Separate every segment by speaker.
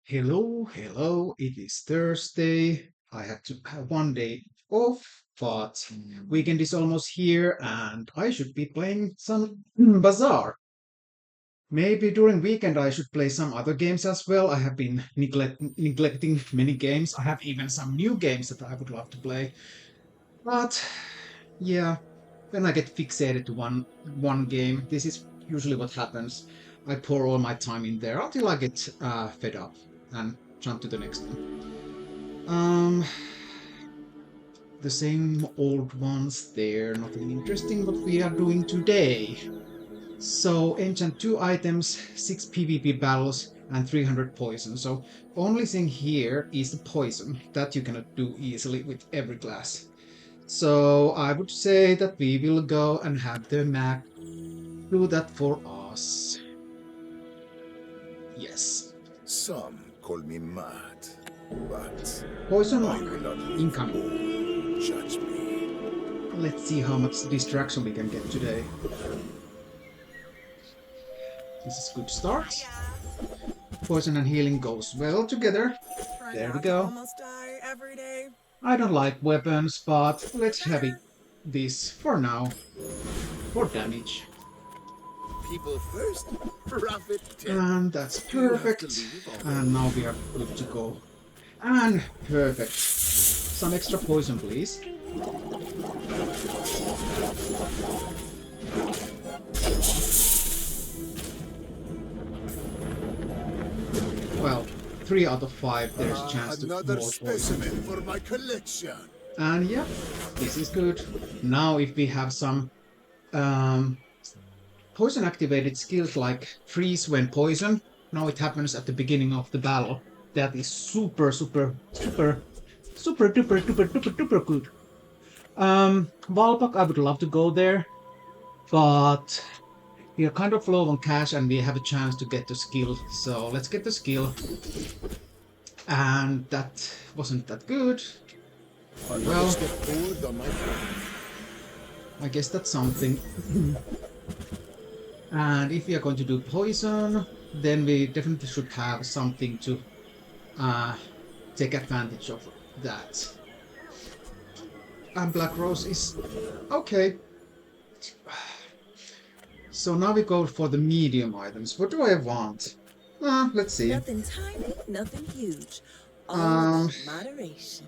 Speaker 1: Hello, it is Thursday. I had to have one day off, but weekend is almost here and I should be playing some Bazaar. Maybe during weekend I should play some other games as well. I have been neglecting many games. I have even some new games that I would love to play. But yeah, when I get fixated to one game, this is usually what happens. I pour all my time in there until I get fed up and jump to the next one. Um, the same old ones there, nothing interesting what we are doing today. So, enchant 2 items, 6 PvP battles, and 300 poison. So, only thing here is the poison that you cannot do easily with every class. So, I would say that we will go and have the map do that for us. Yes.
Speaker 2: Some call me mad, but
Speaker 1: Poison
Speaker 2: I
Speaker 1: 1
Speaker 2: will not let
Speaker 1: incoming.
Speaker 2: fool judge me.
Speaker 1: Let's see how much distraction we can get today. This is good start. Poison and healing goes well together.
Speaker 3: Try
Speaker 1: There we
Speaker 3: not to
Speaker 1: go.
Speaker 3: almost die every day.
Speaker 1: I don't like weapons, but let's have it this for now. For damage.
Speaker 2: People first, profit ten.
Speaker 1: And that's
Speaker 2: You have to
Speaker 1: perfect.
Speaker 2: leave
Speaker 1: And now we are good to go. And perfect. Some extra poison, please. Well, 3 out of 5, there's a chance to
Speaker 2: Another
Speaker 1: more poison.
Speaker 2: specimen for my collection.
Speaker 1: And yeah, this is good. Now if we have some um, poison activated skills like freeze when poisoned, now it happens at the beginning of the battle. That is super good. Valpak, I would love to go there, but we are kind of low on cash and we have a chance to get the skill. So let's get the skill. And that wasn't that good. Well, I guess that's something. And if we are going to do poison, then we definitely should have something to take advantage of that. And Black Rose is okay. So now we go for the medium items. What do I want? Let's see.
Speaker 4: Nothing tiny, nothing huge. All
Speaker 1: Um,
Speaker 4: about moderation.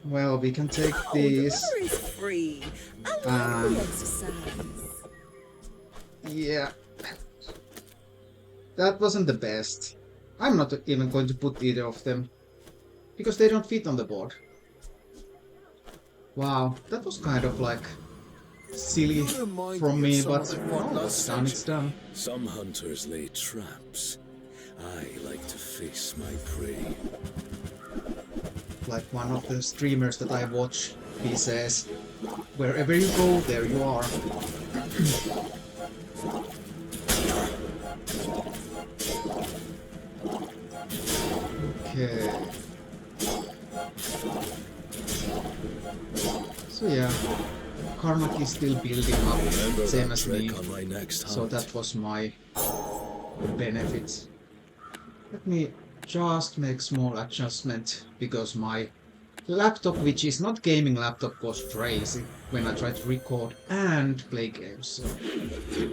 Speaker 1: Well, we can take
Speaker 4: Oh,
Speaker 1: these.
Speaker 4: the river is free. I love
Speaker 1: Um,
Speaker 4: the exercise.
Speaker 1: Yeah. That wasn't the best. I'm not even going to put either of them. Because they don't fit on the board. Wow, that was kind of like silly from me, but no, it's done, it's done.
Speaker 5: Some hunters lay traps. I like to face my prey.
Speaker 1: Like one of the streamers that I watch, he says, wherever you go, there you are. Okay. So yeah, Karnak is still building up,
Speaker 5: Remember
Speaker 1: same
Speaker 5: that
Speaker 1: as me.
Speaker 5: trick on my next hunt.
Speaker 1: So that was my benefit. Let me just make small adjustment because my laptop, which is not gaming laptop, was crazy when I tried to record and play games. So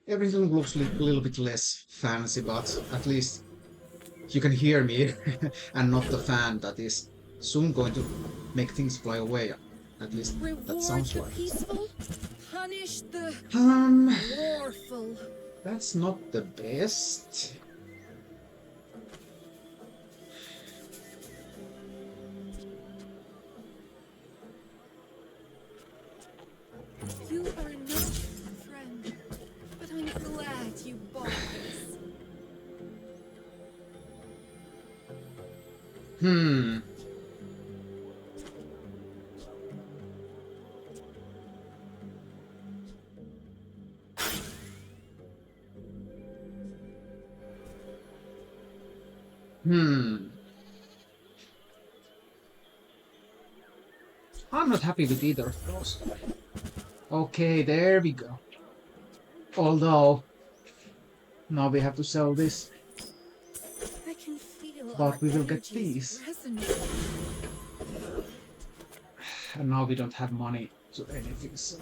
Speaker 1: everything looks a little bit less fancy, but at least you can hear me and not the fan that is soon going to make things fly away. At least that
Speaker 6: Reward
Speaker 1: sounds
Speaker 6: the
Speaker 1: like it.
Speaker 6: peaceful, punish the warful.
Speaker 1: That's not the best.
Speaker 6: You are not a friend, but I'm glad you bought this.
Speaker 1: Hmm. Hmm. I'm not happy with either of those. Okay, there we go. Although, now we have to sell this. but
Speaker 6: our
Speaker 1: we will get
Speaker 6: energies
Speaker 1: these.
Speaker 6: resonate.
Speaker 1: And now we don't have money to anything, so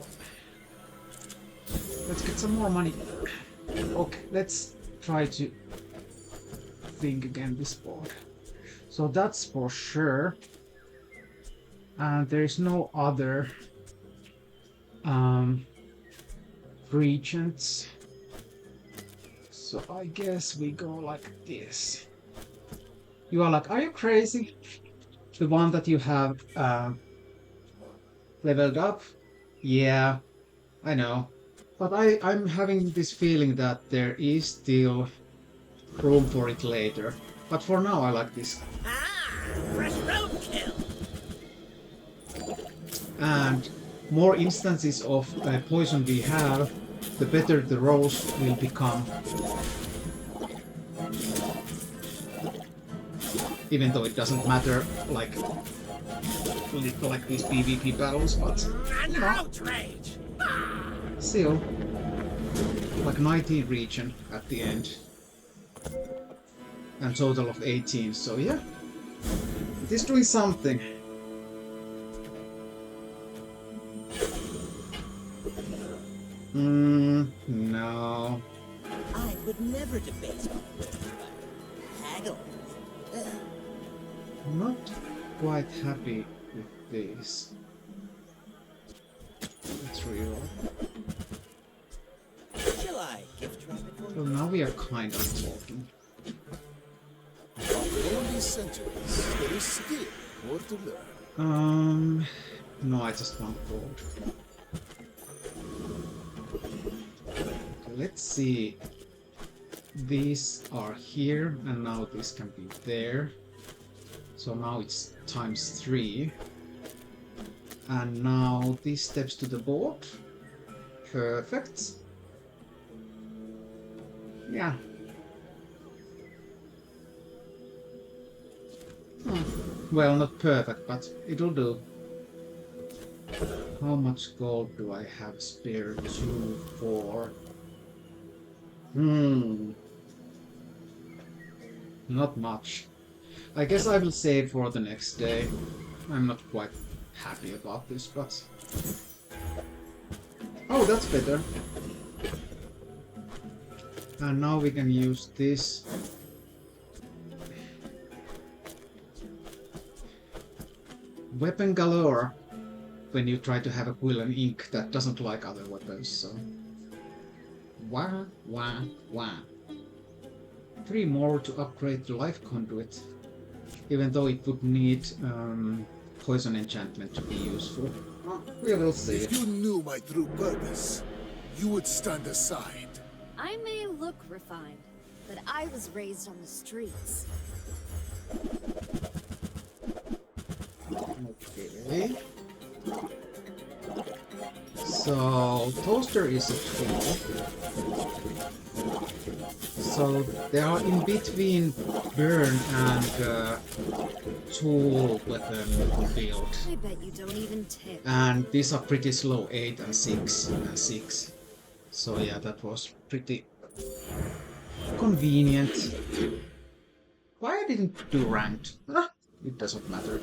Speaker 1: let's get some more money. Okay, let's try to think again this board. So that's for sure. And there is no other um, regents. So I guess we go like this. You are like, are you crazy? The one that you have leveled up? Yeah, I know. But I'm having this feeling that there is still room for it later. But for now, I like this.
Speaker 4: Fresh roadkill.
Speaker 1: And more instances of poison we have, the better the rolls will become. Even though it doesn't matter, like these PvP battles, but
Speaker 4: An outrage.
Speaker 1: still, like 19 region at the end. And total of 18, so yeah. It is doing something. No.
Speaker 4: I would never debate, but haggle.
Speaker 1: I'm not quite happy with this. Let's reroll.
Speaker 4: Shall I gift wrap it for
Speaker 1: So now we are kind of talking.
Speaker 2: After all these centuries, there is still more to learn.
Speaker 1: No, I just want gold. Okay, let's see. These are here, and now this can be there. So now it's ×3. And now these steps to the board. Perfect. Yeah. Well, not perfect, but it'll do. How much gold do I have spare? 2, 4. Not much. I guess I will save for the next day. I'm not quite happy about this, but... Oh, that's better. And now we can use this. Weapon galore when you try to have a quill and ink that doesn't like other weapons, so... Wah, wah, wah. 3 more to upgrade the life conduit, even though it would need poison enchantment to be useful. We will see.
Speaker 2: If you knew my true purpose, you would stand aside.
Speaker 3: I may look refined, but I was raised on the streets.
Speaker 1: Okay. So, toaster is a tool. So, they are in between burn and tool weapon build.
Speaker 3: I bet you don't even tip.
Speaker 1: And these are pretty slow, 8 and 6 and 6. So yeah, that was pretty convenient. Why I didn't do ranked? It doesn't matter.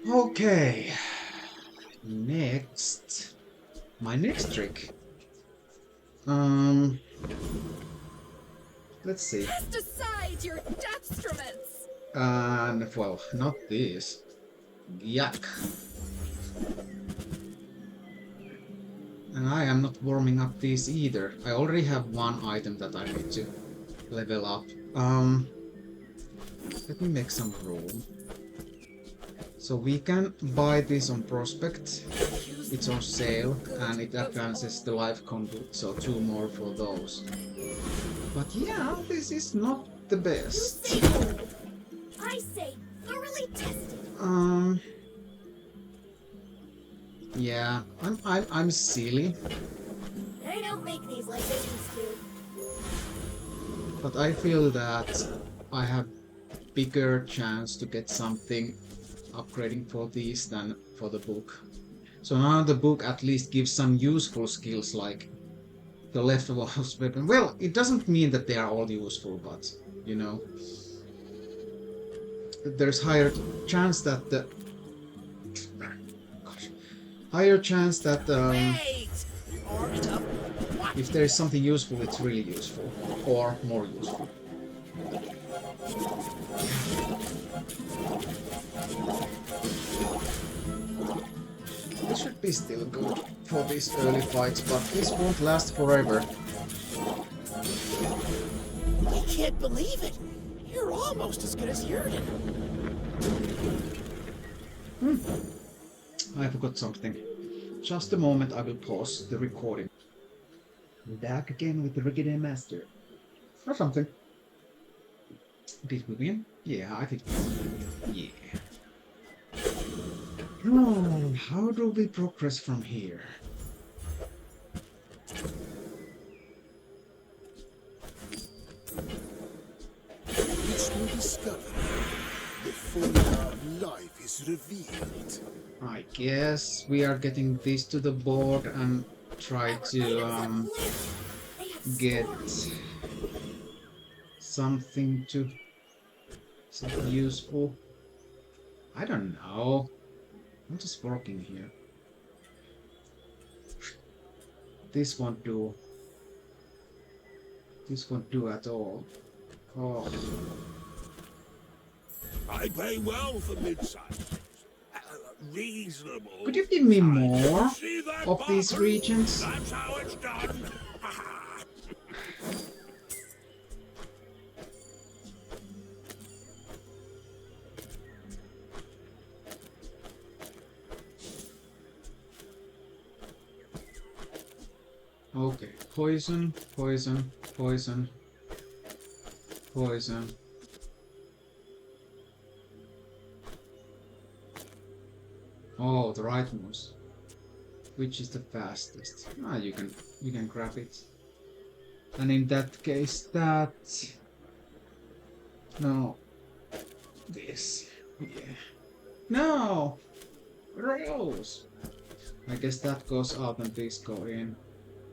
Speaker 1: Okay. Next. My next trick. Let's see.
Speaker 6: Cast aside your destruments.
Speaker 1: And well, not this. Yuck. And I am not warming up these either. I already have one item that I need to level up. Let me make some room. So we can buy this on Prospect. It's on sale and it advances the life conduit, so 2 more for those. But yeah, this is not the best.
Speaker 3: I say thoroughly tested.
Speaker 1: Yeah, I'm silly,
Speaker 3: They don't make these like they used to.
Speaker 1: but I feel that I have bigger chance to get something upgrading for these than for the book. So now the book at least gives some useful skills like the leftovers weapon. Well, it doesn't mean that they are all useful, but you know. there's higher chance that the gosh, higher chance that
Speaker 4: Wait! There are enough.
Speaker 1: if there is something useful, it's really useful or more useful. This should be still good for these early fights, but this won't last forever.
Speaker 4: I can't believe it. You're almost as good as Jurgen.
Speaker 1: I forgot something. Just a moment, I will pause the recording. Back again with the Rigged Master. Or something. Did we win? Yeah, I think we won. Yeah. How do we progress from here?
Speaker 2: Each new discovery, the formula of life is revealed.
Speaker 1: I guess we are getting this to the board and try to get something useful. I don't know. I'm just working here. This won't do. This won't do at all. Oh,
Speaker 5: I pay well for mid-size. Reasonable.
Speaker 1: could you give me more
Speaker 5: See that
Speaker 1: of these
Speaker 5: button?
Speaker 1: regions?
Speaker 5: That's how it's done.
Speaker 1: Okay, poison, poison, poison, poison. Oh, the right mouse. Which is the fastest? Ah, you can grab it. And in that case, that no, this, yeah, no, gross. I guess that goes out and these go in.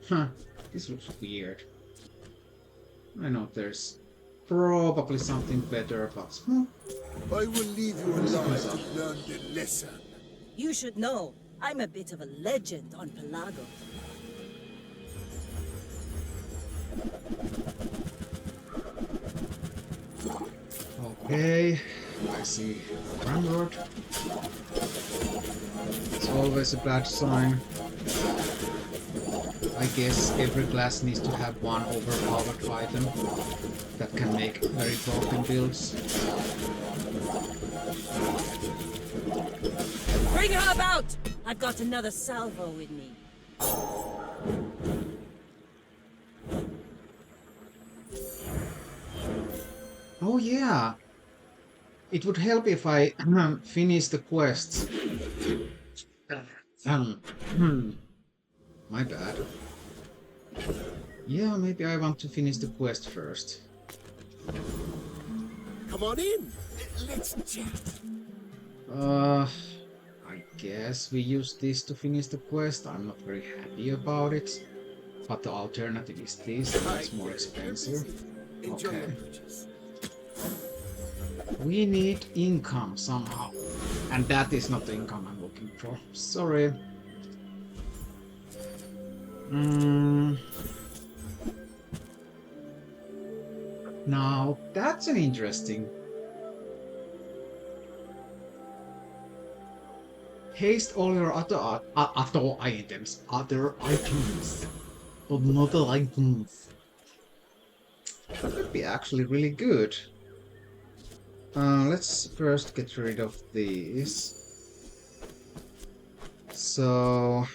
Speaker 1: Huh, this looks weird. I know there's probably something better, but
Speaker 2: I will leave you alive to learn the lesson.
Speaker 4: You should know, I'm a bit of a legend on Pelago.
Speaker 1: okay, I see Ramrod. It's always a bad sign. I guess every class needs to have one overpowered item that can make very broken builds.
Speaker 4: Bring her about! I've got another salvo with me.
Speaker 1: Oh yeah, it would help if I finish the quests. My bad. Yeah, maybe I want to finish the quest first.
Speaker 2: Come on in. Let's chat.
Speaker 1: I guess we use this to finish the quest. I'm not very happy about it. But the alternative is this, and it's more expensive.
Speaker 2: Enjoy
Speaker 1: Okay.
Speaker 2: your purchase.
Speaker 1: We need income somehow. And that is not the income I'm looking for. Sorry. Now, that's an interesting. Haste all your other items. Other items. Other items. That would be actually really good. Let's first get rid of these. So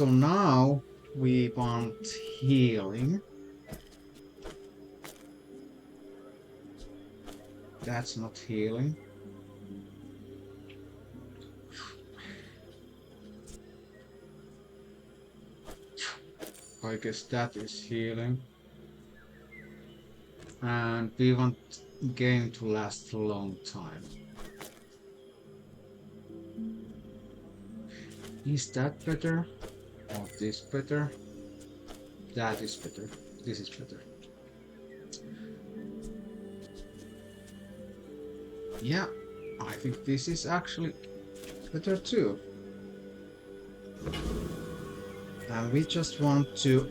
Speaker 1: now we want healing. That's not healing. I guess that is healing. And we want game to last a long time. Is that better? Or this better? That is better. This is better. Yeah, I think this is actually better too. And we just want to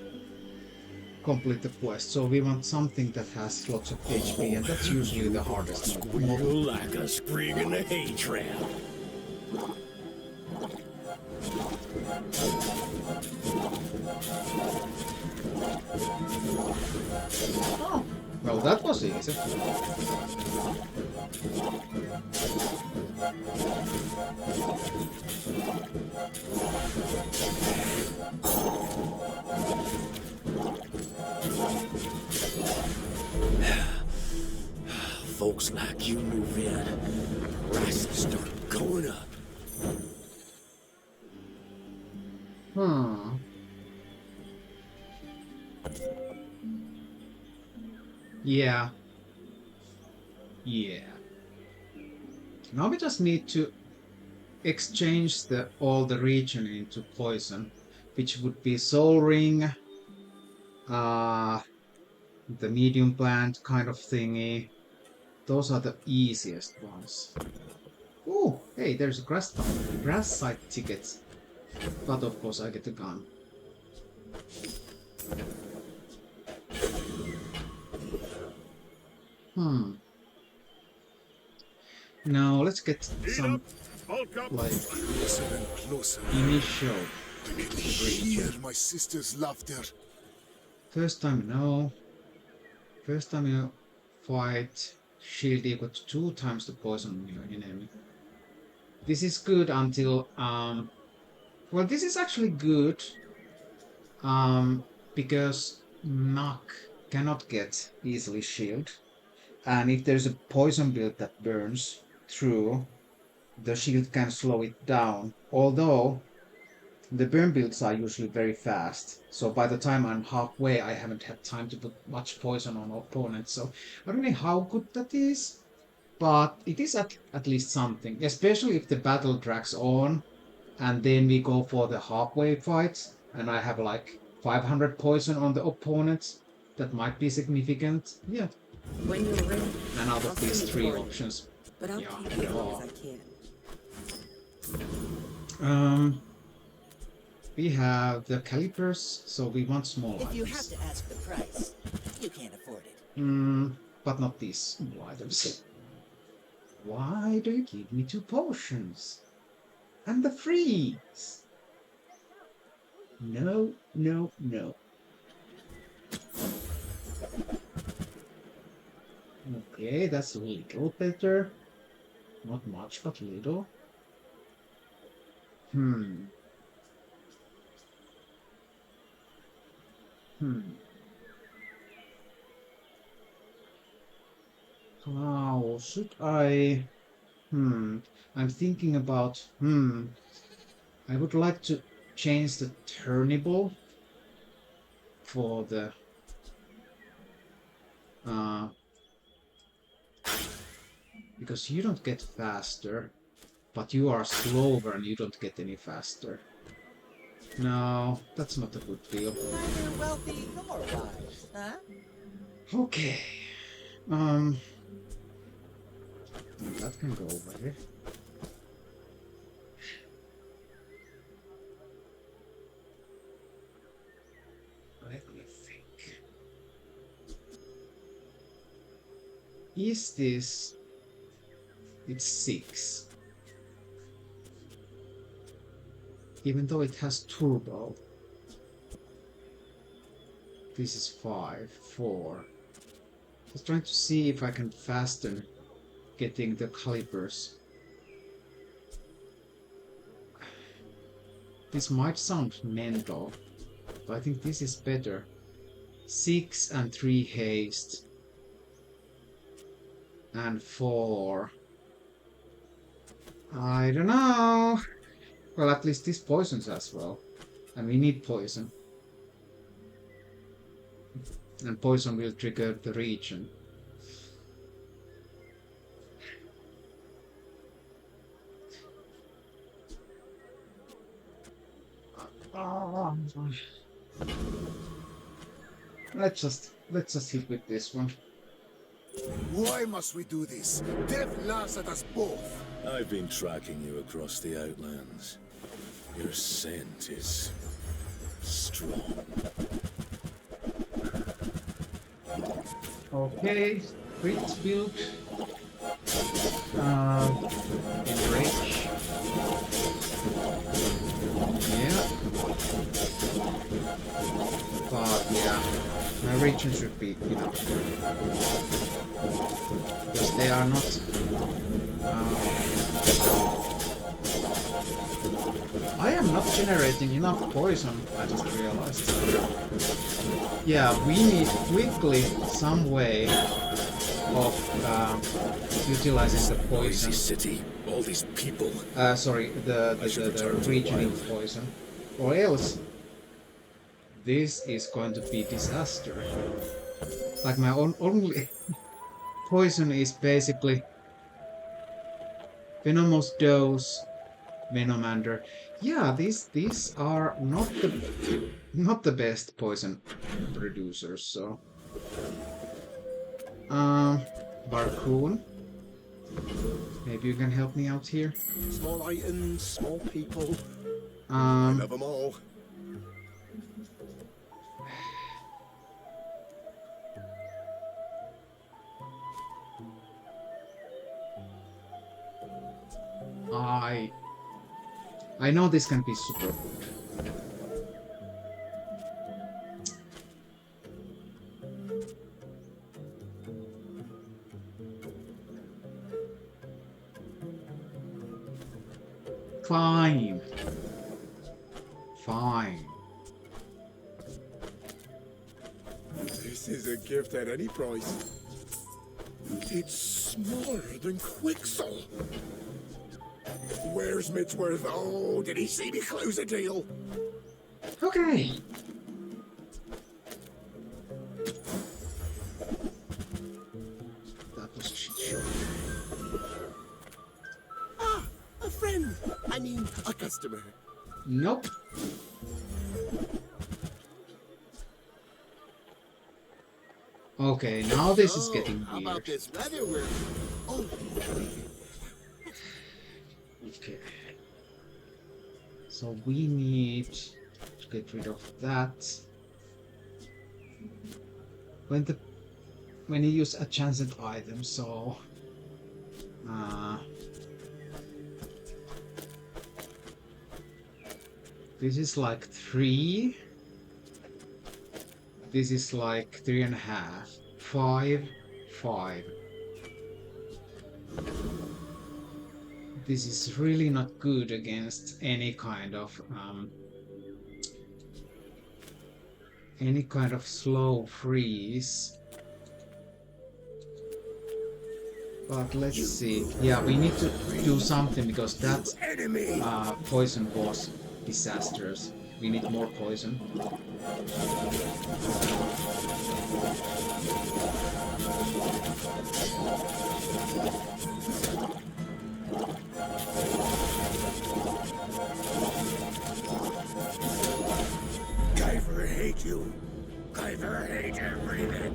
Speaker 1: complete the quest, so we want something that has lots of HP, and that's usually the hardest mob.
Speaker 5: Squeal like a sprig in a hay trap.
Speaker 1: Oh, well, that was easy.
Speaker 5: Folks like you move in, prices start going up.
Speaker 1: Hmm. Yeah. Yeah. Now we just need to exchange all the region into poison, which would be Soul Ring, uh, the medium plant kind of thingy. Those are the easiest ones. Oh, hey, there's a grass side ticket. But of course I get a gun. Hmm. Now let's get some like
Speaker 2: Closer and closer.
Speaker 1: initial
Speaker 2: I can hear
Speaker 1: region.
Speaker 2: my sister's laughter.
Speaker 1: First time no. First time you fight, shield equal to 2 times the poison on your enemy. This is good until well, this is actually good because knock cannot get easily shield, and if there's a poison build that burns through, the shield can slow it down. Although the burn builds are usually very fast, so by the time I'm halfway, I haven't had time to put much poison on opponents. So I don't know how good that is, but it is at least something, especially if the battle drags on and then we go for the halfway fight and I have like 500 poison on the opponents. That might be significant. Yeah.
Speaker 7: When you're ready,
Speaker 1: And out
Speaker 7: I'll
Speaker 1: of these
Speaker 7: send it
Speaker 1: three
Speaker 7: for you.
Speaker 1: options,
Speaker 7: But I'll
Speaker 1: yeah,
Speaker 7: keep it as long
Speaker 1: yeah.
Speaker 7: as I can.
Speaker 1: We have the calipers, so we want small
Speaker 4: If you have
Speaker 1: items.
Speaker 4: to ask the price, you can't afford it.
Speaker 1: But not these small items. Why do you give me 2 potions? And the freeze? No, no, no. Okay, that's a little better. Not much, but little. Hmm. Hmm. How should I? I'm thinking about. I would like to change the turnable for the uh because you don't get faster, but you are slower and you don't get any faster. No, that's not a good deal.
Speaker 4: Neither wealthy nor wise, huh?
Speaker 1: Okay. Um, that can go away. Let me think. Is this? It's 6. Even though it has turbo. This is 5, 4. Just trying to see if I can fasten getting the calipers. This might sound mental, but I think this is better. 6 and 3 haste. And 4. I don't know. Well, at least this poisons as well. And we need poison. And poison will trigger the region. Let's just hit with this one.
Speaker 2: Why must we do this? Death laughs at us both.
Speaker 5: I've been tracking you across the Outlands. Your scent is strong.
Speaker 1: Okay, crit build. Enrage. Yeah. But yeah, my region should be enough. Because they are not... I am not generating enough poison, I just realized. Yeah, we need quickly some way of utilizing the
Speaker 5: Noisy
Speaker 1: poison.
Speaker 5: city, all these people.
Speaker 1: Sorry, the regional poison. Or else, this is going to be disaster. Like my only poison is basically Venomous Dose, Venomander. Yeah, these are not the best poison producers. So, Barcoon, maybe you can help me out here.
Speaker 2: Small items, small people.
Speaker 1: Um,
Speaker 2: Love them all.
Speaker 1: I know this can be super good. Fine. Fine.
Speaker 2: This is a gift at any price. It's smaller than Quixel. Where's Midsworth? Oh, did he see me close a deal?
Speaker 1: Okay. That was a shit show.
Speaker 2: Ah, a friend. I mean, a customer.
Speaker 1: Nope. Okay, now this is getting
Speaker 2: How about
Speaker 1: weird.
Speaker 2: this weather we're... Oh,
Speaker 1: Okay. So we need to get rid of that. When you use a chanced item, so this is like 3. This is like 3.5. 5, 5. This is really not good against any kind of slow freeze. But let's see. Yeah, we need to do something because that poison was disastrous. We need more poison.
Speaker 2: Kyver hate you. Kyver hate everything.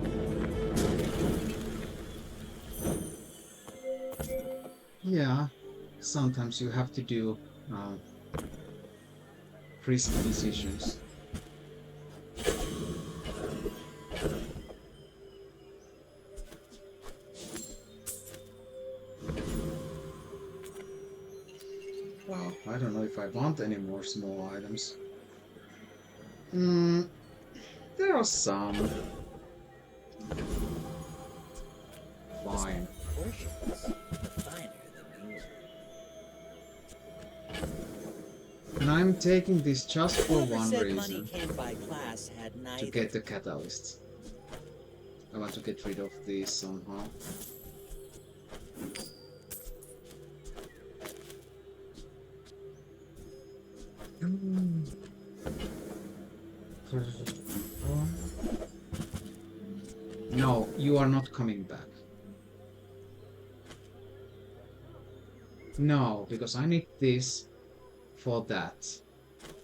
Speaker 1: Yeah, sometimes you have to do risky decisions. Well, I don't know if I want any more small items. There are some. Fine. And I'm taking this just for one reason. To get the catalyst. I want to get rid of these somehow. No, you are not coming back. No, because I need this for that.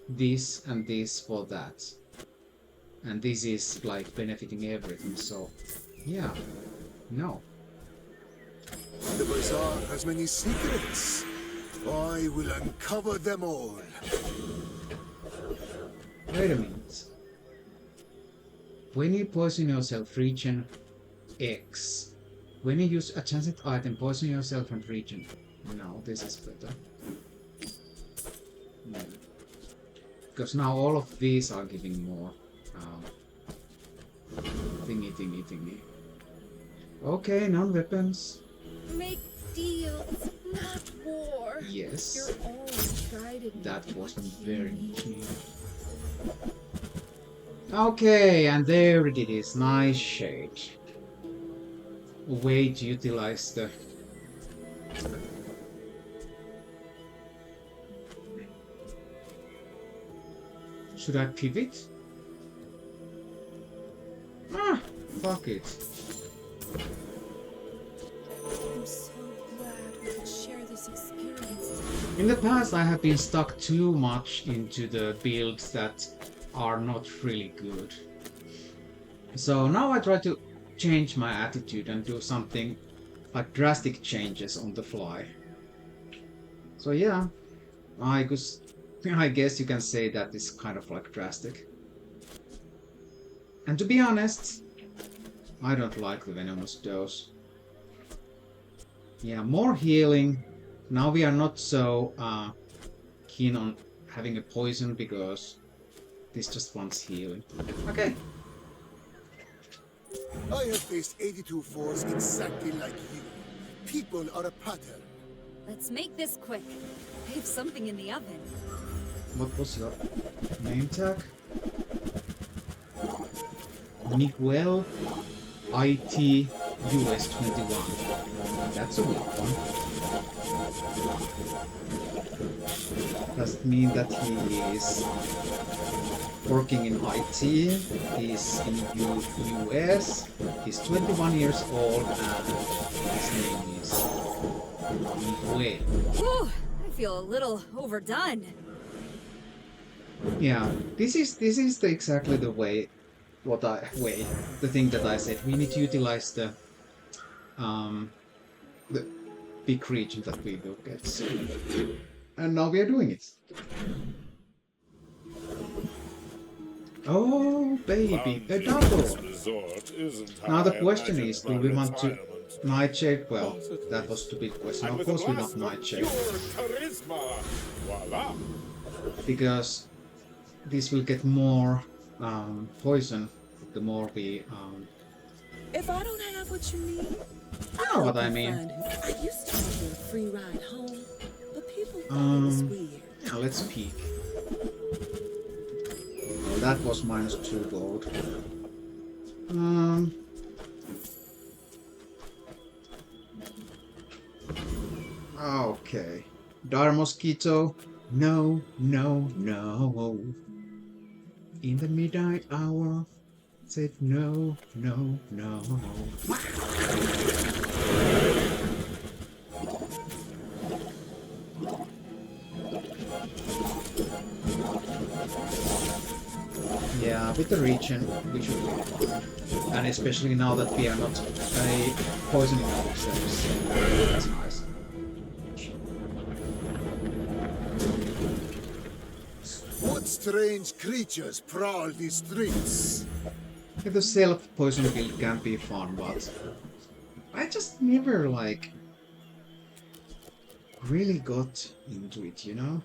Speaker 1: This and this for that. And this is like benefiting everything, so yeah. No.
Speaker 2: The Bazaar has many secrets. I will uncover them all.
Speaker 1: Wait a minute. When you poison yourself, region X. When you use a chance item, poison yourself and region. No, this is better. No. Because now all of these are giving more. Thingy. Okay, non-weapons.
Speaker 6: Make deals, not war.
Speaker 1: Yes.
Speaker 6: You're always guided me.
Speaker 1: That wasn't very keen. Okay, and there it is. Nice shade. A way to utilize the... Should I pivot? Ah, fuck it.
Speaker 6: I'm so glad we could share this experience.
Speaker 1: In the past, I have been stuck too much into the builds that are not really good. So now I try to change my attitude and do something like drastic changes on the fly. So yeah, I guess you can say that is kind of like drastic. And to be honest, I don't like the venomous dose. Yeah, more healing. Now we are not so keen on having a poison because this just wants healing. Okay.
Speaker 2: I have faced 82 foes exactly like you. People are a pattern.
Speaker 3: Let's make this quick. I have something in the oven.
Speaker 1: What was your name tag? Miguel IT US 21. That's a weak one. Does it mean that he is working in IT? He's in US. He's 21 years old and his name is Miguel.
Speaker 3: Whew, I feel a little overdone.
Speaker 1: Yeah, this is exactly the way. The thing that I said. We need to utilize the big region that we will get soon. And now we are doing it. Oh baby, a double! Now the question is, do we want to Nightshade? Well, that was the big question. Of course we want Nightshade. Because this will get more poison the more we
Speaker 7: If I don't have what you need,
Speaker 1: you know what I mean.
Speaker 7: I used to get a free ride home, but people thought it was weird.
Speaker 1: Yeah, let's peek. Well, that was -2 gold. Okay. Dire Mosquito. No. In the midnight hour. Said no. Yeah, with the region, we should be fine. And especially now that we are not poisoning ourselves. That's nice.
Speaker 2: What strange creatures prowl these streets?
Speaker 1: The self-poison build can be fun, but I just never, really got into it, you know?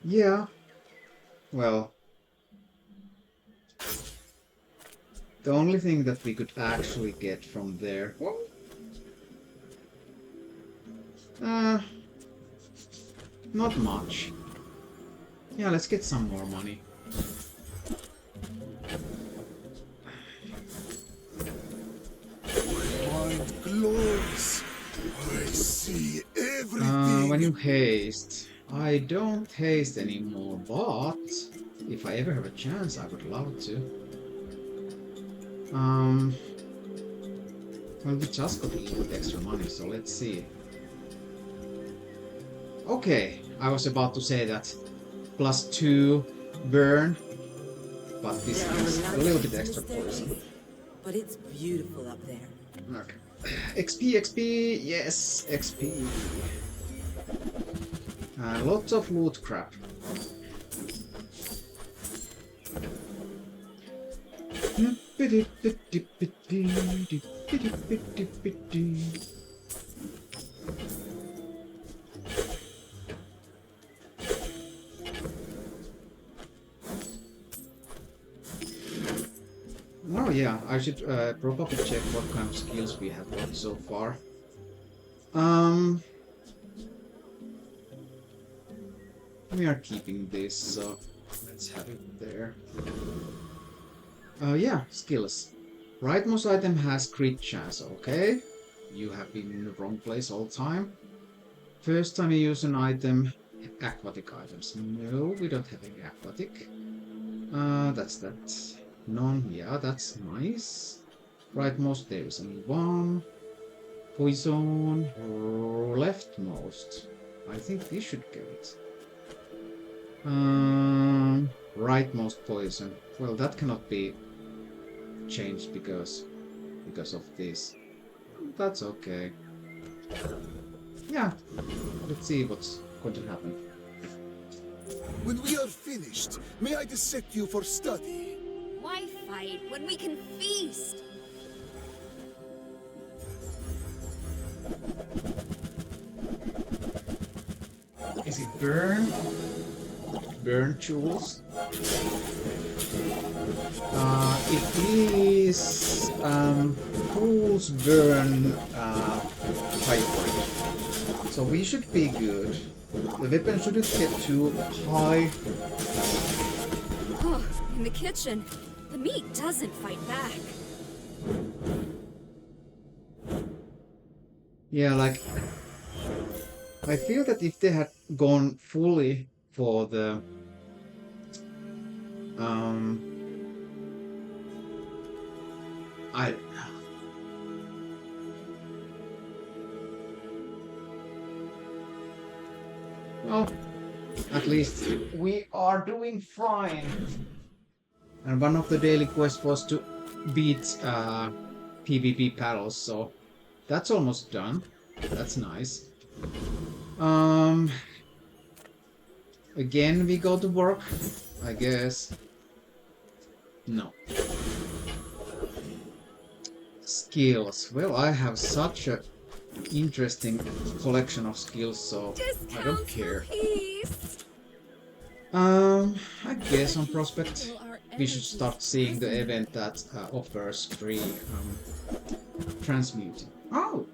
Speaker 1: Yeah. Well, the only thing that we could actually get from there... not much. Yeah, let's get some more money.
Speaker 2: Mind glows. I see everything.
Speaker 1: When you haste... I don't haste anymore, but if I ever have a chance, I would love to. Well, we just got a little bit extra money, so let's see. Okay, I was about to say that +2 burn, but this is a little bit extra poison.
Speaker 7: but it's beautiful up there.
Speaker 1: Okay. XP, XP, yes, XP. Lots of loot crap. Oh yeah, I should probably check what kind of skills we have got so far. We are keeping this, so let's have it there. Yeah, skills. Rightmost item has crit chance, okay. You have been in the wrong place all the time. First time you use an item, aquatic items. No, we don't have any aquatic. That's that. None, yeah, that's nice. Rightmost, there is only one. Poison, leftmost. I think we should get it. Rightmost poison. Well, that cannot be changed because of this. That's okay. Yeah, let's see what's going to happen.
Speaker 2: When we are finished, may I dissect you for study?
Speaker 3: Why fight when we can feast?
Speaker 1: Is it burn? Burn tools? It is tools burn hybrid. So we should be good. The weapon shouldn't get too high.
Speaker 3: Oh, in the kitchen. The meat doesn't fight back.
Speaker 1: Yeah, like I feel that if they had gone fully for the I don't know. Well, at least we are doing fine. And one of the daily quests was to beat PvP battles, so that's almost done. That's nice. Again, we go to work, I guess. No. Skills. Well, I have such a interesting collection of skills, so I don't care. I guess on Prospect we should start seeing the event that offers free transmuting. Oh!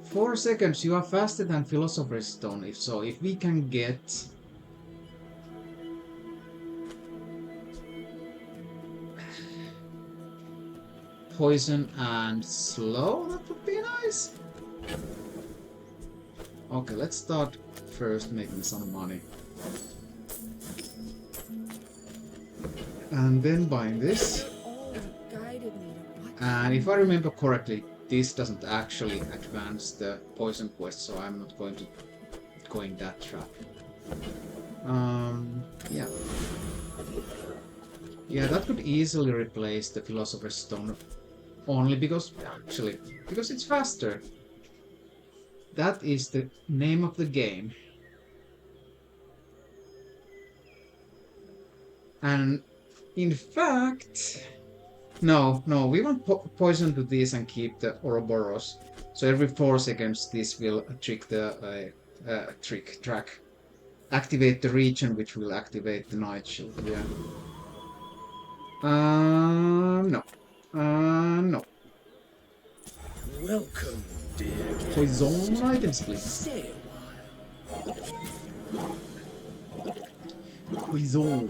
Speaker 1: 4 seconds, you are faster than Philosopher's Stone. If so, if we can get poison and slow, that would be nice. Okay, let's start first making some money. And then buying this. And if I remember correctly, this doesn't actually advance the poison quest, so I'm not going to that track. Yeah. Yeah, that could easily replace the Philosopher's Stone, only because it's faster. That is the name of the game. And in fact, no, we want poison to this and keep the Ouroboros. So every 4 seconds this will activate the region, which will activate the Night Shield. Yeah. No. No.
Speaker 5: Welcome, dear.
Speaker 1: Poison items, please.
Speaker 5: Stay a while.
Speaker 1: Poison.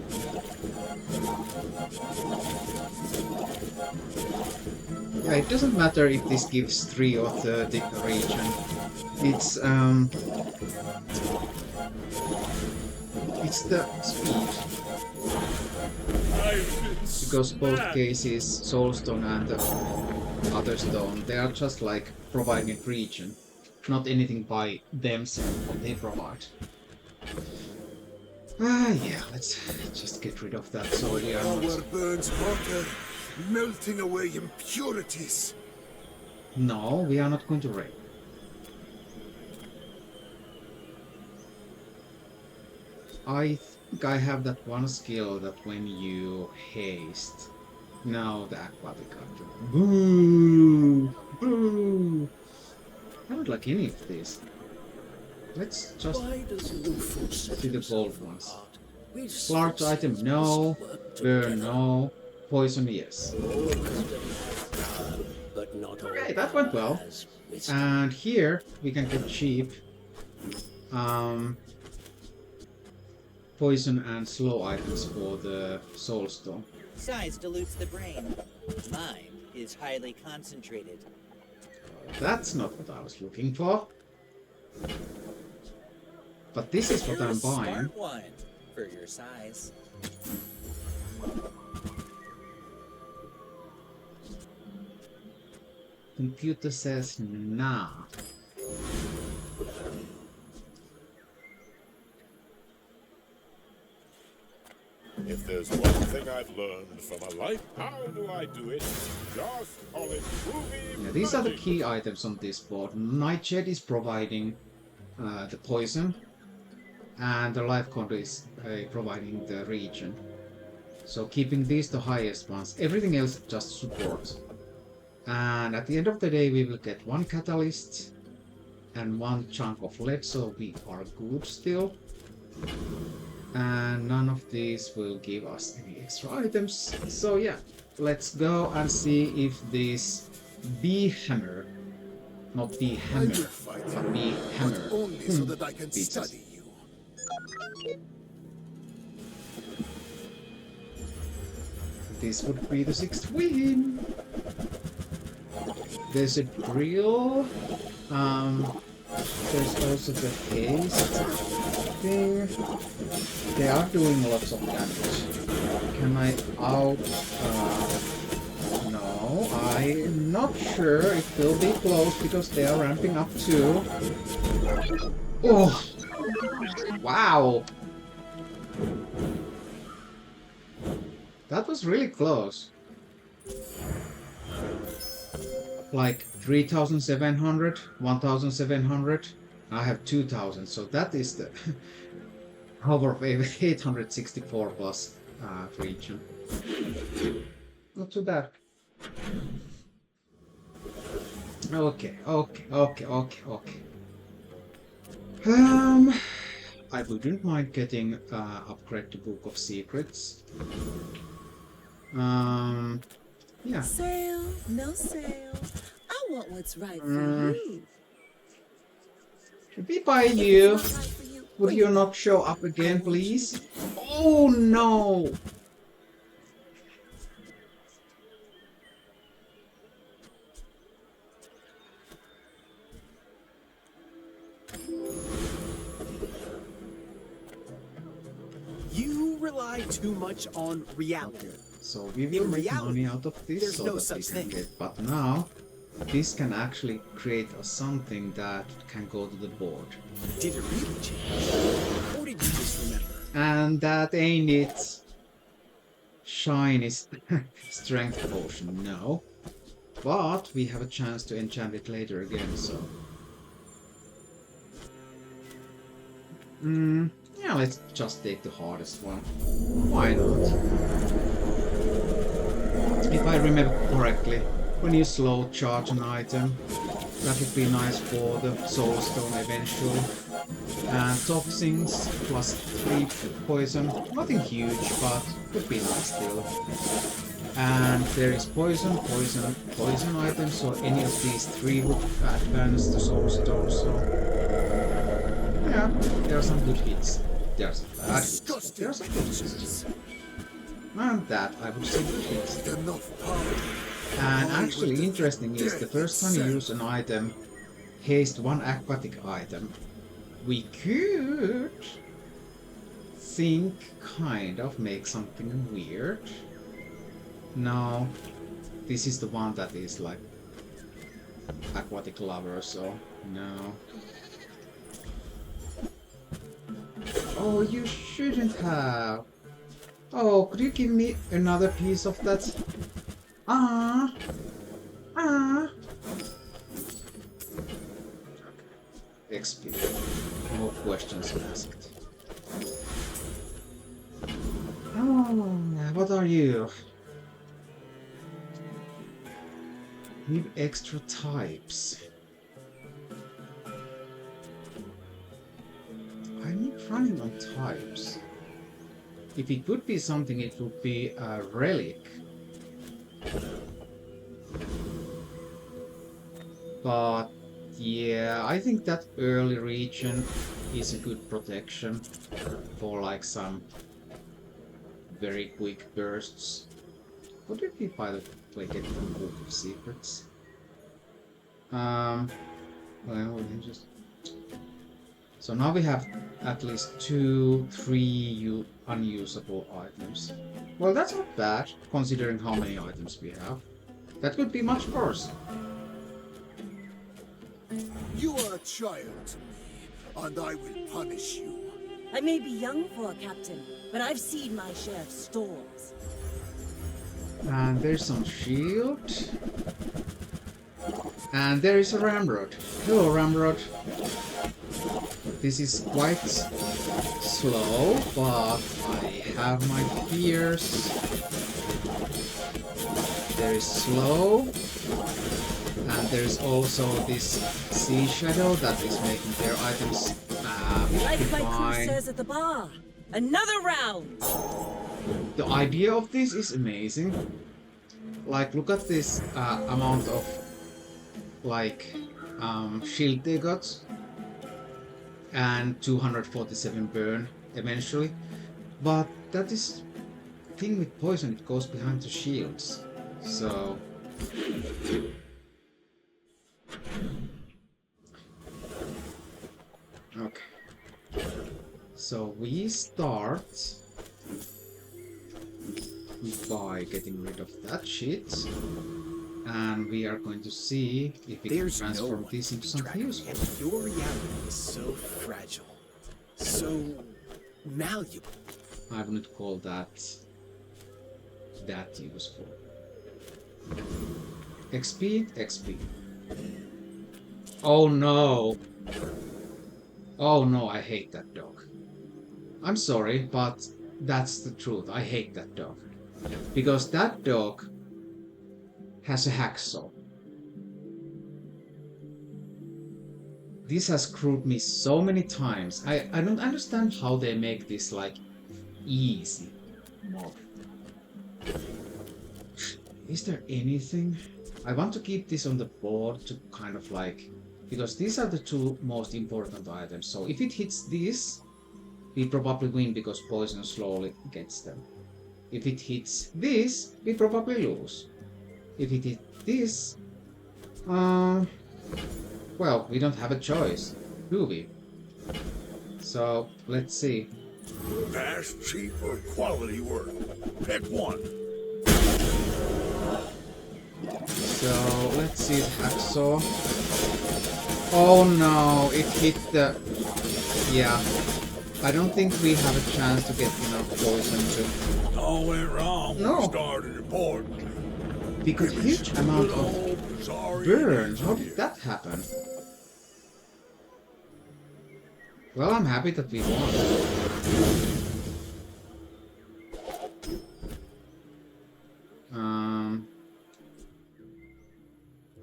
Speaker 1: Yeah, it doesn't matter if this gives 3 or 30 region. It's the speed. Because both cases, Soulstone and the other stone, they are just like providing region, not anything by themselves what they provide. Yeah, let's just get rid of that so we are not...
Speaker 2: Power burns hotter melting away impurities.
Speaker 1: No, we are not going to raid. I think I have that one skill that when you haste. No, the aquatic item. Boo! Boo! I don't like any of these. Let's just
Speaker 4: Why does Lufu set
Speaker 1: see the
Speaker 4: himself
Speaker 1: gold ones.
Speaker 4: apart? We've
Speaker 1: Large
Speaker 4: spent
Speaker 1: item,
Speaker 4: centuries
Speaker 1: no.
Speaker 4: worked
Speaker 1: Burn,
Speaker 4: together.
Speaker 1: no. Poison, yes.
Speaker 4: But not all
Speaker 1: Okay, that went well.
Speaker 4: has wisdom.
Speaker 1: And here we can get cheap poison and slow items for the soul stone.
Speaker 8: Size dilutes the brain. Mine is highly concentrated.
Speaker 1: That's not what I was looking for. But this is what
Speaker 8: You're a
Speaker 1: I'm buying.
Speaker 8: smart one for your size.
Speaker 1: Computer says nah.
Speaker 2: If there's one thing I've learned from a life, how do I do it? Just call it groovy
Speaker 1: Yeah, these are the
Speaker 2: magic.
Speaker 1: key items on this board. Nightshade is providing the poison, and the life code is providing the region. So keeping these the highest ones, everything else just support. And at the end of the day we will get one catalyst and one chunk of lead, so we are good still. And none of these will give us any extra items. So yeah, let's go and see if this bee hammer, not bee
Speaker 2: I
Speaker 1: hammer,
Speaker 2: will fight
Speaker 1: but
Speaker 2: you,
Speaker 1: bee
Speaker 2: but
Speaker 1: hammer,
Speaker 2: only so that I can
Speaker 1: beats us.
Speaker 2: study you.
Speaker 1: This would be the 6th win. There's a drill. There's also the haste thing. They are doing lots of damage. Can I out? No, I'm not sure. It will be close because they are ramping up too. Oh! Wow! That was really close. Like 3,700, 1,700. I have 2,000, so that is the power of 864 plus region. Not too bad. Okay. I wouldn't mind getting upgrade to Book of Secrets. Yeah.
Speaker 7: Sale, no sale. I want what's right for you.
Speaker 1: Should we buy
Speaker 7: If
Speaker 1: you?
Speaker 7: it's not right for you,
Speaker 1: Would you not show up again, please? Oh no!
Speaker 9: You rely too much on reality.
Speaker 1: So we will
Speaker 9: In
Speaker 1: make
Speaker 9: reality,
Speaker 1: money out of this
Speaker 9: there's
Speaker 1: so
Speaker 9: no
Speaker 1: that
Speaker 9: such
Speaker 1: we can
Speaker 9: thing.
Speaker 1: get. But now, this can actually create something that can go to the board.
Speaker 9: Did it really change? Or did you just remember?
Speaker 1: And that ain't it. Shiny strength potion, no. But we have a chance to enchant it later again, so. Yeah, let's just take the hardest one. Why not? If I remember correctly, when you slow charge an item, that would be nice for the soul stone eventually. And toxins plus 3 poison, nothing huge, but would be nice still. And there is poison items, so any of these 3 would advance the soul stone, so yeah, there are some good hits. There are some bad hits. There are some good hits. And that, I would say, good hits.
Speaker 2: Enough power.
Speaker 1: And actually interesting is, the first time you use an item, haste 1 aquatic item, we could think, kind of, make something weird. No, this is the one that is like aquatic lover, so no. Oh, you shouldn't have. Oh, could you give me another piece of that? Ah! Ah! XP. No questions asked. Oh, what are you? Need extra types. I'm not running on types. If it would be something, it would be a relic. But yeah, I think that early region is a good protection for like some very quick bursts. What did we by the way get from Book of Secrets? Well, we can just. So now we have at least 3 unusable items. Well, that's not bad, considering how many items we have. That could be much worse.
Speaker 2: You are a child to me, and I will punish you.
Speaker 7: I may be young for a captain, but I've seen my share of storms.
Speaker 1: And there's some shield. And there is a ramrod. Hello, ramrod. This is quite slow, but I have my fears. There is slow. And there's also this sea shadow that is making their items
Speaker 7: Like my crew
Speaker 1: fine.
Speaker 7: says at the bar, another round!
Speaker 1: The idea of this is amazing. Like, look at this amount of like shield they got, and 247 burn eventually. But that is thing with poison; it goes behind the shields. So okay. So we start by getting rid of that shit, and we are going to see if we can transform this into something useful.
Speaker 9: Your reality is so fragile, so malleable.
Speaker 1: I wouldn't call that useful. XP, XP. Oh no! Oh no, I hate that dog. I'm sorry, but that's the truth. I hate that dog. Because that dog has a hacksaw. This has screwed me so many times. I don't understand how they make this like easy mob. Is there anything? I want to keep this on the board to kind of like, because these are the 2 most important items. So if it hits this, we probably win because poison slowly gets them. If it hits this, we probably lose. If it hits this, well, we don't have a choice, do we? So let's see.
Speaker 2: Fast, cheap, or quality work? Pick one.
Speaker 1: So let's see the hacksaw. Oh no, it hit the. Yeah. I don't think we have a chance to get enough poison to.
Speaker 2: All went wrong when we started important.
Speaker 1: Because huge amount of burn. How did that happen? Well, I'm happy that we won.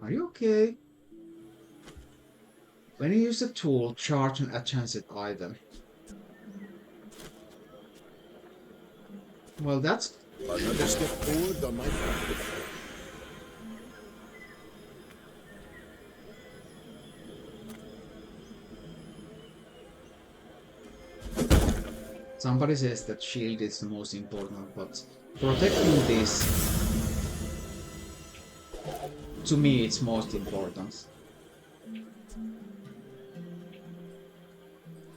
Speaker 1: Are you okay? When you use a tool, charge an adjacent item. Well, that's
Speaker 2: Another step forward on my path.
Speaker 1: somebody says that shield is the most important, but protecting this, to me, it's most important.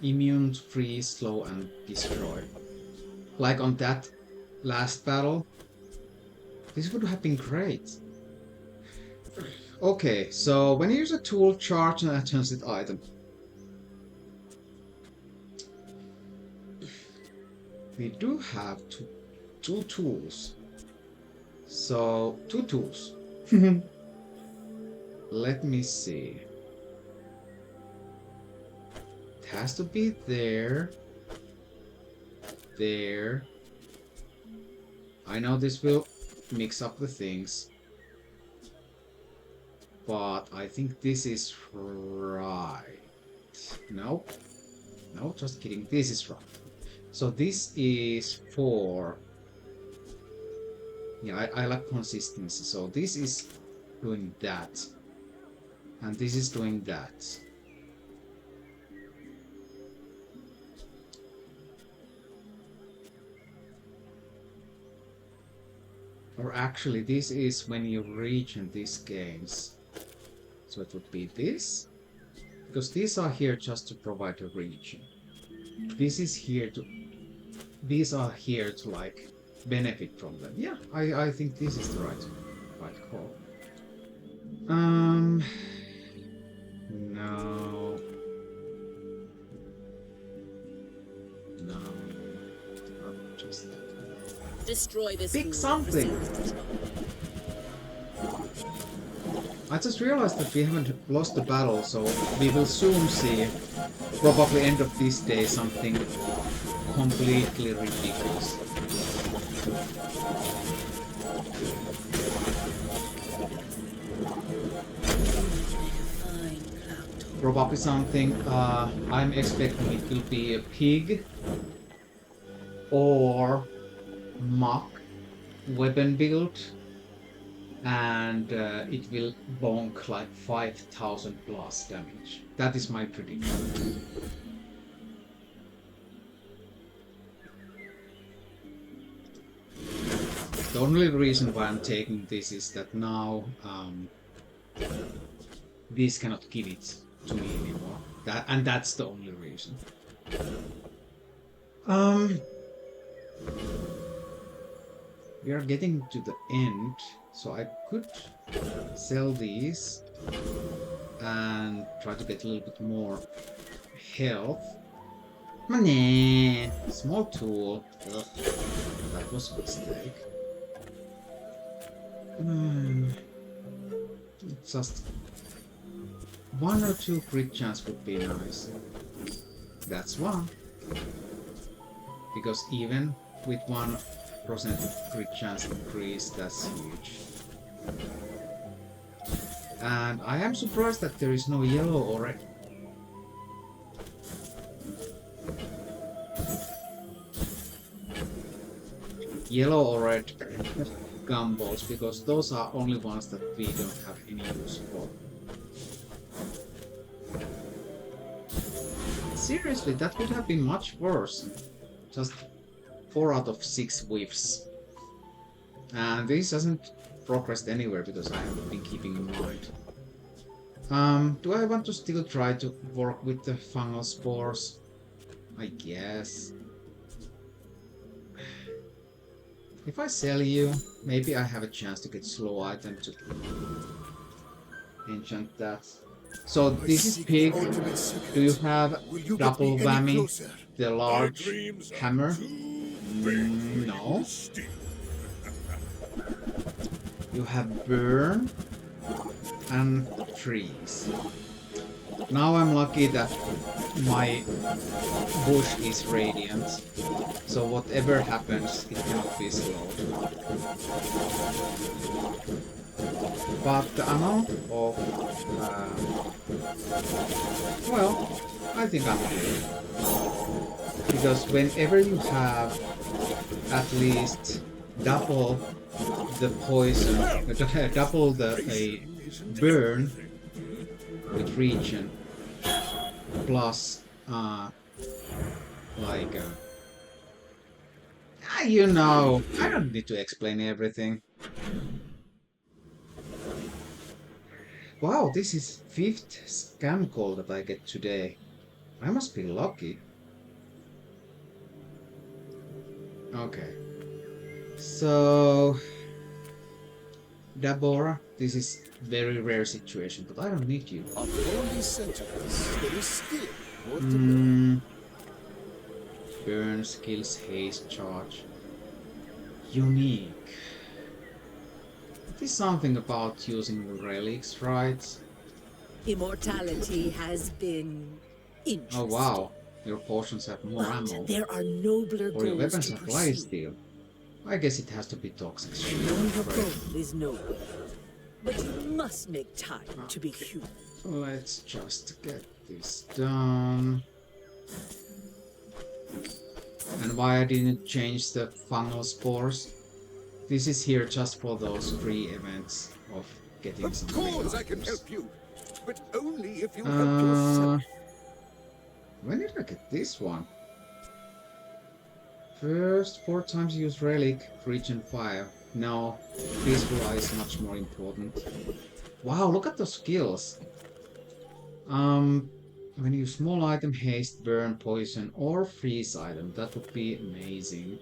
Speaker 1: Immune, freeze, slow, and destroy. Like on that last battle, this would have been great. Okay, so when you use a tool, charge an adjacent item. We do have two tools. So, 2 tools. Let me see. It has to be there. There. I know this will mix up the things. But I think this is right. No. No, just kidding. This is right. So this is for... Yeah, I like consistency. So this is doing that. And this is doing that. Or actually, this is when you reach in these games. So it would be this. Because these are here just to provide a region. This is here to... These are here to like benefit from them. Yeah, I think this is the right call. No. No. Just
Speaker 7: Destroy this
Speaker 1: pick
Speaker 7: fool.
Speaker 1: something. I just realized that we haven't lost the battle, so we will soon see, probably end of this day, something completely ridiculous. Probably something, I'm expecting it will be a pig or muck weapon build, and it will bonk like 5,000 plus damage. That is my prediction. The only reason why I'm taking this is that now this cannot give it to me anymore. And that's the only reason. We are getting to the end, so I could sell these and try to get a little bit more health. Money! Small tool. Ugh, that was a mistake. Just 1 or 2 crit chance would be nice. That's 1. Because even with 1% crit chance increase, that's huge. And I am surprised that there is no yellow or red. Yellow or red gumballs, because those are only ones that we don't have any use for. Seriously, that would have been much worse. Just 4 out of 6 whiffs. And this hasn't progressed anywhere because I haven't been keeping in mind. Do I want to still try to work with the fungal spores? I guess. If I sell you, maybe I have a chance to get slow item to enchant that. So this is pig. Do you have double whammy? The large hammer? No. You have burn and trees. Now I'm lucky that my bush is radiant, so whatever happens, it cannot be slowed. But the amount of... well, I think I'm good. Because whenever you have at least double the poison, double the burn with region, plus you know, I don't need to explain everything. Wow, this is 5th scam call that I get today. I must be lucky. Okay. So... Dabora, this is very rare situation, but I don't need you.
Speaker 2: Of all these centuries, there is still more to learn.
Speaker 1: Burn, skills, haste, charge. Unique. It is something about using the relics, right?
Speaker 7: Immortality has been
Speaker 1: Oh
Speaker 7: interesting.
Speaker 1: wow, your potions have more
Speaker 7: But
Speaker 1: ammo.
Speaker 7: there are nobler
Speaker 1: Or your
Speaker 7: goals
Speaker 1: weapons
Speaker 7: to
Speaker 1: have
Speaker 7: pursue.
Speaker 1: lifesteal. I guess it has to be toxic
Speaker 7: Knowing
Speaker 1: shit.
Speaker 7: your
Speaker 1: Great.
Speaker 7: goal is noble. But you must make time to be human.
Speaker 1: Let's just get this done. And why I didn't change the fungal spores? This is here just for those free events of getting
Speaker 2: Of
Speaker 1: some free
Speaker 2: course I can
Speaker 1: items.
Speaker 2: help you, but only if you help
Speaker 1: Uh,
Speaker 2: yourself.
Speaker 1: when did I get this one? First, 4 times use relic, regen 5. No, peaceful eye is much more important. Wow, look at those skills. Um, when you use small item, haste, burn, poison, or freeze item, that would be amazing.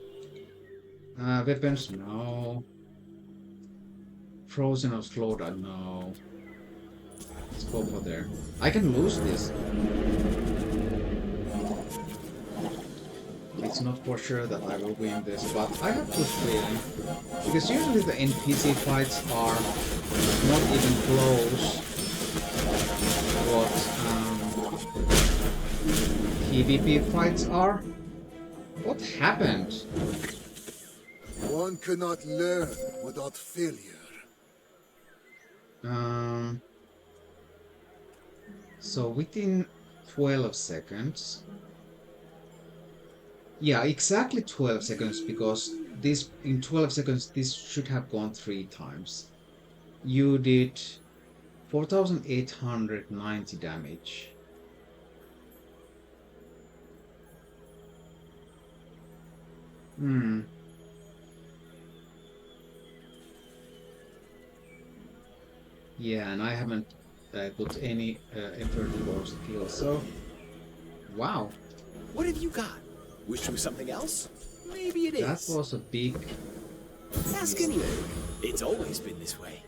Speaker 1: Weapons, no. Frozen or slowed, no. Let's go for there. I can lose this. It's not for sure that I will win this, but I have good feeling. Because usually the NPC fights are not even close what PvP fights are. What happened?
Speaker 2: One cannot learn without failure.
Speaker 1: Um, so within 12 seconds. Yeah, exactly 12 seconds because this in 12 seconds this should have gone 3 times. You did 4,890 damage. Hmm. Yeah, and I haven't put any effort or skill, so wow,
Speaker 9: What have you got? Wish it was something else? Maybe it
Speaker 1: that
Speaker 9: is.
Speaker 1: was a big
Speaker 9: Ask
Speaker 1: mistake.
Speaker 9: anyway. It's always been this way.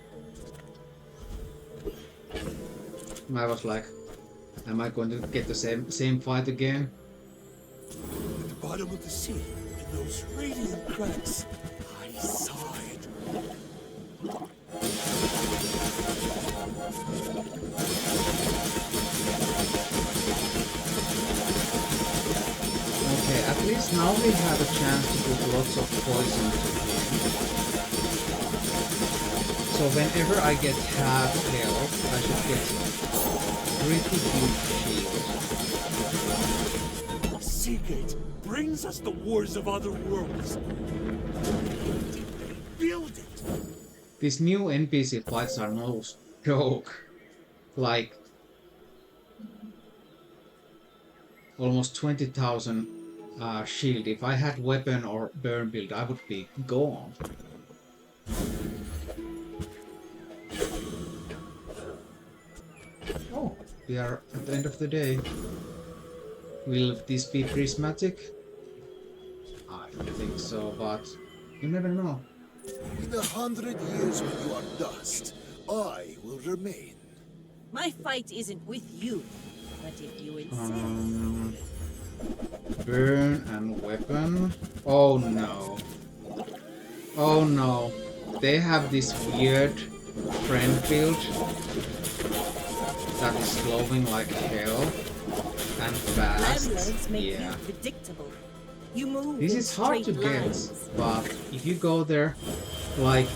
Speaker 1: I was like, am I going to get the same fight again?
Speaker 2: At the bottom of the sea, in those radiant cracks, I saw it.
Speaker 1: Okay, at least now we have a chance to put lots of poison to him. So whenever I get half health, I should get pretty good shield.
Speaker 2: Seagate brings us the wars of other worlds. Build it.
Speaker 1: These new NPC fights are no joke. Like almost 20,000 shield. If I had weapon or burn build, I would be gone. Oh, we are at the end of the day. Will this be prismatic? I don't think so, but you never know.
Speaker 2: In 100 years when you are dust, I will remain.
Speaker 7: My fight isn't with you, but if you insist.
Speaker 1: Burn and weapon. Oh no. Oh no. They have this weird friend build that is glowing like hell and fast.
Speaker 7: Legs make
Speaker 1: Yeah.
Speaker 7: you predictable. You move
Speaker 1: This
Speaker 7: in
Speaker 1: is hard to
Speaker 7: straight
Speaker 1: get,
Speaker 7: lines.
Speaker 1: but if you go there like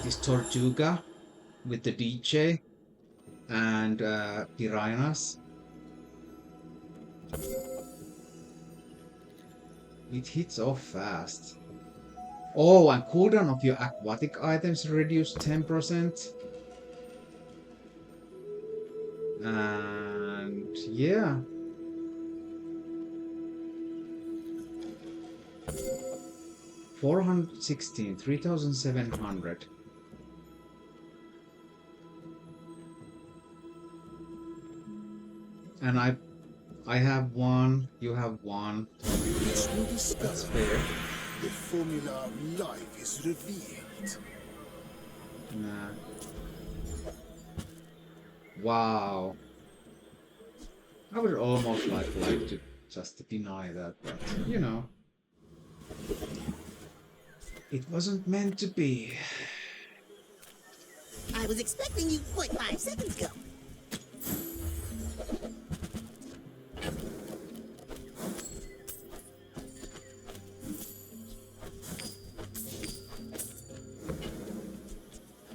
Speaker 1: this Tortuga with the DJ and piranhas, it hits off fast. Oh, and cooldown of your aquatic items reduced 10%. And yeah. $416, 3,700. And I have one, you have one.
Speaker 2: Each new
Speaker 1: That's
Speaker 2: discovery,
Speaker 1: fair.
Speaker 2: the formula of life is revealed.
Speaker 1: Nah. Wow. I would almost like to just deny that, but you know. It wasn't meant to be.
Speaker 4: I was expecting you 0.5 seconds ago.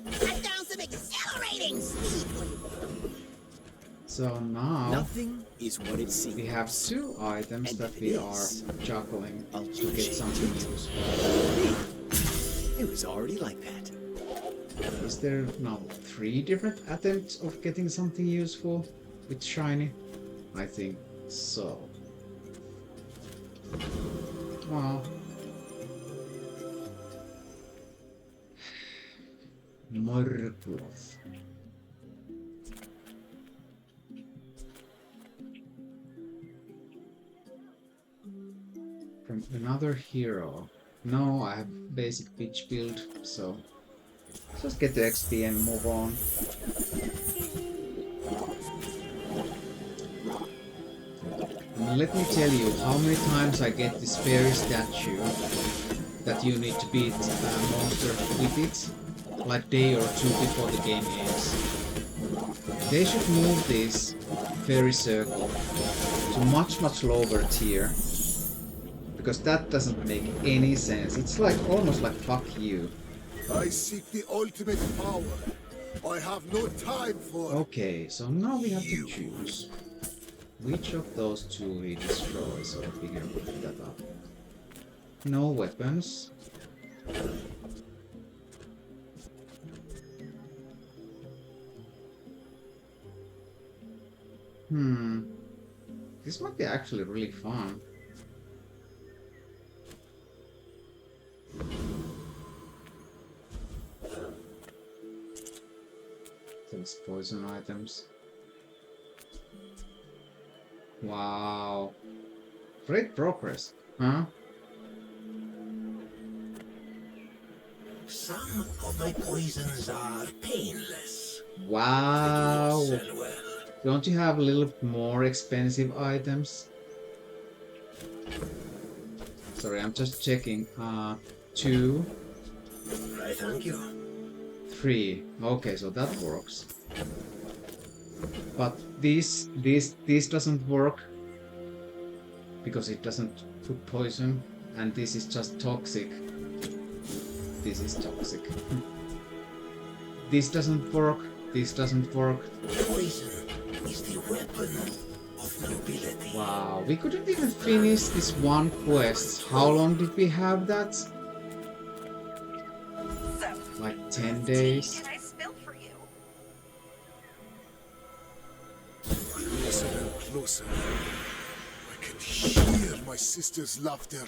Speaker 4: I found some accelerating speed for you.
Speaker 1: So now
Speaker 9: Nothing is what it seems.
Speaker 1: we have 2 items
Speaker 9: And
Speaker 1: that
Speaker 9: if it
Speaker 1: we are
Speaker 9: is,
Speaker 1: juggling
Speaker 9: I'll
Speaker 1: to get
Speaker 9: change
Speaker 1: something
Speaker 9: it.
Speaker 1: useful.
Speaker 9: It was already like that.
Speaker 1: Is there now 3 different attempts of getting something useful with shiny? I think so. Well, Morgoth. From another hero. No, I have basic pitch build, so just get the XP and move on. And let me tell you how many times I get this fairy statue that you need to beat a monster with it, like day or 2 before the game ends. They should move this fairy circle to much lower tier, because that doesn't make any sense. It's like almost like fuck you.
Speaker 2: I seek the ultimate power. I have no time for
Speaker 1: Okay, so now we have to choose which of those 2 we destroy, so we can pick that up. No weapons. This might be actually really fun. Those poison items. Wow. Great progress, huh?
Speaker 4: Some of my poisons are painless.
Speaker 1: Wow.
Speaker 4: Sell well.
Speaker 1: Don't you have a little more expensive items? Sorry, I'm just checking. 2,
Speaker 4: I thank you.
Speaker 1: 3. Okay, so that works. But this doesn't work because it doesn't put poison, and this is just toxic. This is toxic. This doesn't work. This doesn't work.
Speaker 4: Poison is the weapon of nobility.
Speaker 1: Wow, we couldn't even finish this one quest. How long did we have that? Like 10 days?
Speaker 3: Can I spill for you?
Speaker 2: closer and closer. I can hear my sister's laughter.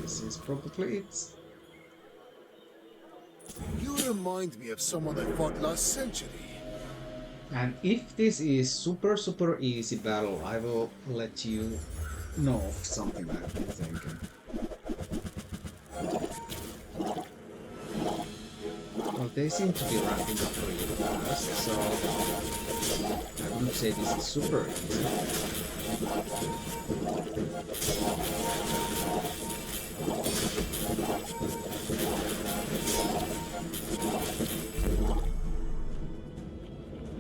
Speaker 1: This is probably it.
Speaker 2: You remind me of someone I fought last century.
Speaker 1: And if this is super easy battle, I will let you know of something I've been thinking. Well, they seem to be ramping up really fast, so I wouldn't say this is super easy.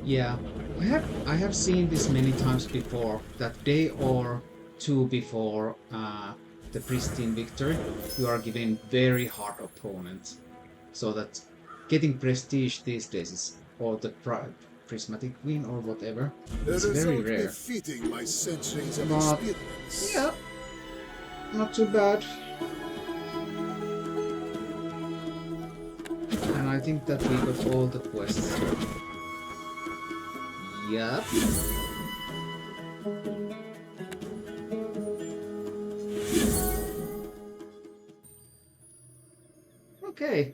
Speaker 1: Yeah, I have seen this many times before, that day or 2 before the pristine victory, you are given very hard opponents, so that getting prestige these days is, or the prismatic win or whatever,
Speaker 2: The
Speaker 1: it's very
Speaker 2: result
Speaker 1: rare.
Speaker 2: befitting my centuries of
Speaker 1: But
Speaker 2: experience.
Speaker 1: yeah, not too bad. And I think that we got all the quests. Yep. Okay.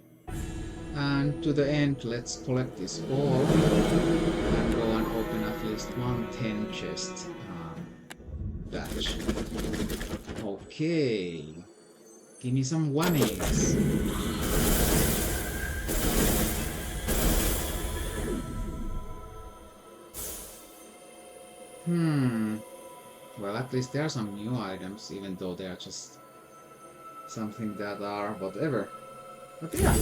Speaker 1: And to the end, let's collect this all and go and open at least one 10 chest batch. Okay. Give me some oneies. Well, at least there are some new items, even though they are just something that are whatever. But yeah,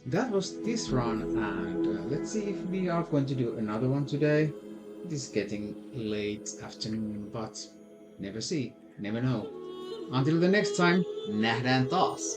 Speaker 1: that was this run, and let's see if we are going to do another one today. It is getting late afternoon, but never see, never know. Until the next time, nähdään taas!